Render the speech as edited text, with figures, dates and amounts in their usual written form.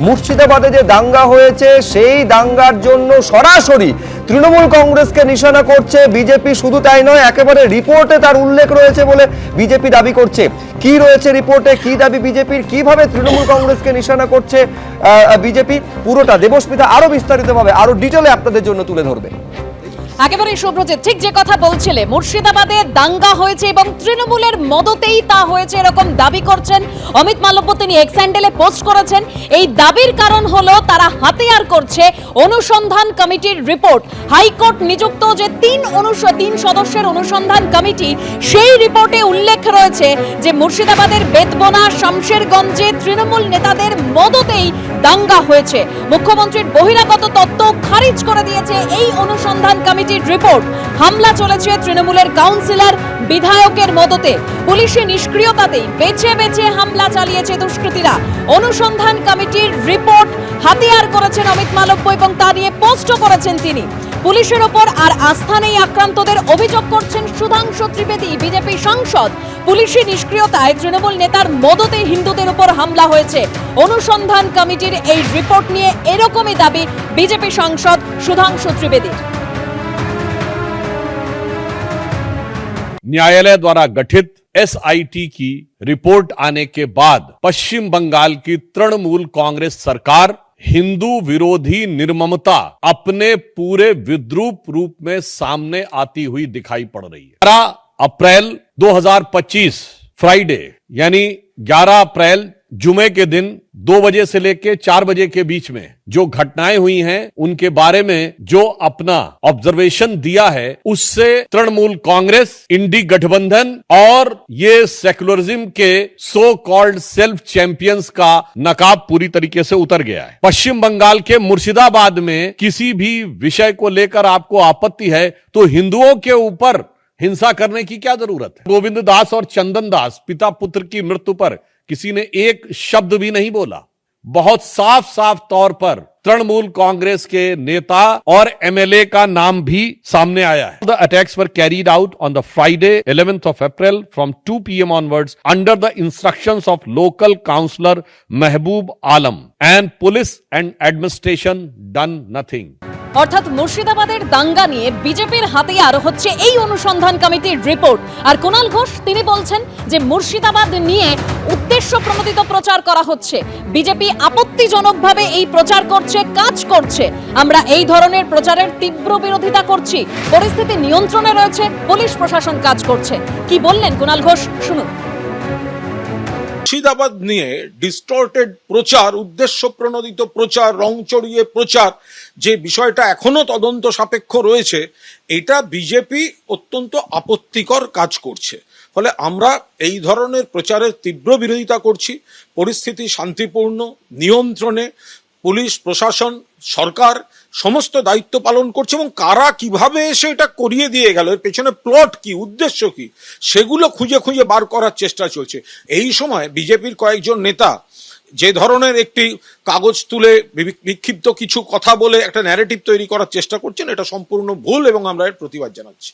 মুর্শিদাবাদে যে দাঙ্গা হয়েছে সেই দাঙ্গার জন্য সরাসরি তৃণমূল কংগ্রেসকে নিশানা করছে বিজেপি। শুধু তাই নয়, একেবারে রিপোর্টে তার উল্লেখ রয়েছে বলে বিজেপি দাবি করছে। কি রয়েছে রিপোর্টে, কি দাবি বিজেপির, কিভাবে তৃণমূল কংগ্রেসকে নিশানা করছে বিজেপি, পুরোটা দেবস্মিতা আরো বিস্তারিতভাবে আরো ডিটেলে আপনাদের জন্য তুলে ধরবে। একেবারে শুভ্রজিৎ, ঠিক যে কথা বলছিলে, মুর্শিদাবাদে দাঙ্গা হয়েছে এবং তৃণমূলের মদতেই তা হয়েছে এরকম দাবি করছেন অমিত মালব্য। তিনি এক্স হ্যান্ডেলে পোস্ট করেছেন। এই দাবির কারণ হলো তারা হাতিয়ার করছে অনুসন্ধান কমিটির রিপোর্ট। হাইকোর্ট নিযুক্ত যে তিন সদস্যের অনুসন্ধান কমিটি, সেই রিপোর্টে উল্লেখ রয়েছে যে মুর্শিদাবাদের বেতবোনা শামশেরগঞ্জে তৃণমূল নেতাদের মদতেই দাঙ্গা হয়েছে। মুখ্যমন্ত্রীর বহিরাগত তত্ত্ব খারিজ করে দিয়েছে এই অনুসন্ধান কমিটির রিপোর্ট। হামলা চলেছে তৃণমূলের কাউন্সিলর বিধায়কের মদতে। পুলিশের নিষ্ক্রিয়তাতেই বেছে বেছে হামলা চালিয়েছে দুষ্কৃতীরা। অনুসন্ধান কমিটির রিপোর্ট হাতিয়ার করেছেন অমিত মালব্য এবং তা নিয়ে পোস্টও করেছেন তিনি। পুলিশের ওপর আর আস্থা নেই আক্রান্তদের, অভিযোগ করছেন সুধাংশু ত্রিবেদী, বিজেপি সাংসদ। পুলিশের নিষ্ক্রিয়তায় তৃণমূল নেতার মদতে হিন্দুদের উপর হামলা হয়েছে। অনুসন্ধান কমিটির এই রিপোর্ট নিয়ে এরকমই দাবি বিজেপি সাংসদ সুধাংশু ত্রিবেদীর। न्यायालय द्वारा गठित एसआईटी की रिपोर्ट आने के बाद पश्चिम बंगाल की तृणमूल कांग्रेस सरकार हिंदू विरोधी निर्ममता अपने पूरे विद्रूप रूप में सामने आती हुई दिखाई पड़ रही है। 11 अप्रैल 2025 फ्राइडे यानी 11 अप्रैल जुमे के दिन 2 बजे से लेकर 4 बजे के बीच में जो घटनाएं हुई हैं, उनके बारे में जो अपना ऑब्जर्वेशन दिया है, उससे तृणमूल कांग्रेस, इंडी गठबंधन और ये सेक्युलरिज्म के सो कॉल्ड सेल्फ चैंपियंस का नकाब पूरी तरीके से उतर गया है। पश्चिम बंगाल के मुर्शिदाबाद में किसी भी विषय को लेकर आपको आपत्ति है तो हिंदुओं के ऊपर हिंसा करने की क्या जरूरत है। गोविंद दास और चंदन दास पिता पुत्र की मृत्यु पर किसी ने एक शब्द भी नहीं बोला। बहुत साफ साफ तौर पर तृणमूल कांग्रेस के नेता और एमएलए का नाम भी सामने आया है। The attacks were carried out on the Friday 11th of April from 2 p.m. onwards under the instructions of local councillor Mehboob Alam, and police and administration done nothing. অর্থাৎ মুর্শিদাবাদের দাঙ্গা নিয়ে বিজেপির হাতিয়ার হচ্ছে এই অনুসন্ধান কমিটির রিপোর্ট। আর কুণাল ঘোষ তিনি বলছেন যে মুর্শিদাবাদ নিয়ে উদ্দেশ্য প্রণোদিত প্রচার করা হচ্ছে। বিজেপি আপত্তিজনকভাবে এই প্রচার করছে, কাজ করছে। আমরা এই ধরনের প্রচারের তীব্র বিরোধিতা করছি। পরিস্থিতি নিয়ন্ত্রণে রয়েছে, পুলিশ প্রশাসন কাজ করছে। কি বললেন কুণাল ঘোষ, শুনুন। মুর্শিদাবাদ নিয়ে ডিস্টর্টেড প্রচার, উদ্দেশ্য প্রণোদিত প্রচার, রং চড়িয়ে প্রচার, যে বিষয়টা এখনো তদন্ত সাপেক্ষ রয়েছে, এটা বিজেপি অত্যন্ত আপত্তিকর কাজ করছে। ফলে আমরা এই ধরনের প্রচারের তীব্র বিরোধিতা করছি। পরিস্থিতি শান্তিপূর্ণ, নিয়ন্ত্রণে, পুলিশ প্রশাসন, সরকার সমস্ত দায়িত্ব পালন করছে এবং কারা কিভাবে এসে এটা করিয়ে দিয়ে গেল, এর পেছনে প্লট কি, উদ্দেশ্য কি, সেগুলো খুঁজে খুঁজে বার করার চেষ্টা চলছে। এই সময় বিজেপির কয়েকজন নেতা যে ধরনের একটি কাগজ তুলে বিক্ষিপ্ত কিছু কথা বলে একটা ন্যারেটিভ তৈরি করার চেষ্টা করছেন, এটা সম্পূর্ণ ভুল এবং আমরা এর প্রতিবাদ জানাচ্ছি।